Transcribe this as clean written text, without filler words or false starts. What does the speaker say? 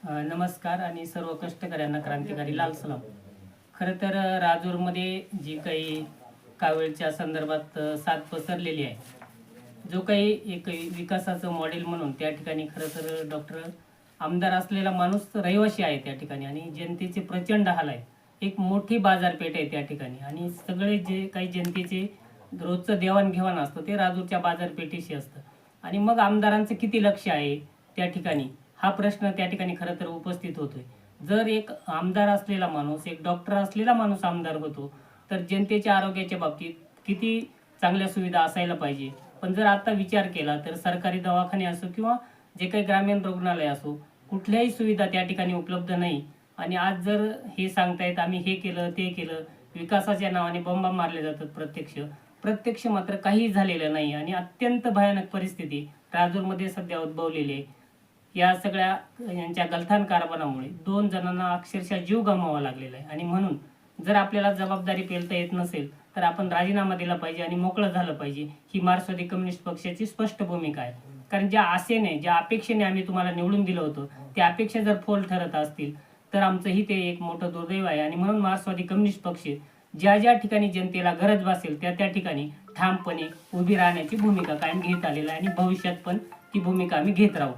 नमस्कार आणि सर्व कष्टकऱ्यांना क्रांतिकारी लाल सलाम. खरं तर राजूरमध्ये जी काही कावीळच्या संदर्भात साथ पसरलेली आहे, जो काही एक विकासाचं मॉडेल म्हणून त्या ठिकाणी खरं तर डॉक्टर आमदार असलेला माणूस रहिवासी आहे त्या ठिकाणी आणि जनतेचे प्रचंड हाल आहे. एक मोठी बाजारपेठ आहे त्या ठिकाणी आणि सगळे जे काही जनतेचे रोजचं देवाणघेवाण असतं ते राजूरच्या बाजारपेठेशी असतं. आणि मग आमदारांचं किती लक्ष आहे त्या ठिकाणी, हा प्रश्न त्या ठिकाणी खरं तर उपस्थित होतोय. जर एक आमदार असलेला माणूस, एक डॉक्टर असलेला माणूस आमदार होतो, तर जनतेच्या आरोग्याच्या बाबतीत किती चांगल्या सुविधा असायला पाहिजे. पण जर आता विचार केला तर सरकारी दवाखाने असो किंवा जे काही ग्रामीण रुग्णालय असो, कुठल्याही सुविधा त्या ठिकाणी उपलब्ध नाही. आणि आज जर हे सांगतायत आम्ही हे केलं, ते केलं, विकासाच्या नावाने बॉम्बा मारले जातात प्रत्यक्ष. प्रत्यक्ष मात्र काहीही झालेलं नाही आणि अत्यंत भयानक परिस्थिती राजूरमध्ये सध्या उद्भवलेली आहे. या सगळ्या यांच्या गलथान कारभारामुळे 2 जणांना अक्षरशः जीव गमवावा लागलेला आहे आणि म्हणून जर आपल्याला जबाबदारी पेलता येत नसेल तर आपण राजीनामा दिला पाहिजे आणि मोकळं झालं पाहिजे. ही मार्क्सवादी कम्युनिस्ट पक्षाची स्पष्ट भूमिका आहे. कारण ज्या आशेने, ज्या अपेक्षेने आम्ही तुम्हाला निवडून दिलं होतं, त्या अपेक्षा जर फोल ठरत असतील तर आमचंही ते एक मोठं दुर्दैव आहे. आणि म्हणून मार्क्सवादी कम्युनिस्ट पक्ष ज्या ज्या ठिकाणी जनतेला गरज भासेल त्या त्या ठिकाणी ठामपणे उभी राहण्याची भूमिका कायम घेत आलेला आहे आणि भविष्यात पण ती भूमिका आम्ही घेत राहू.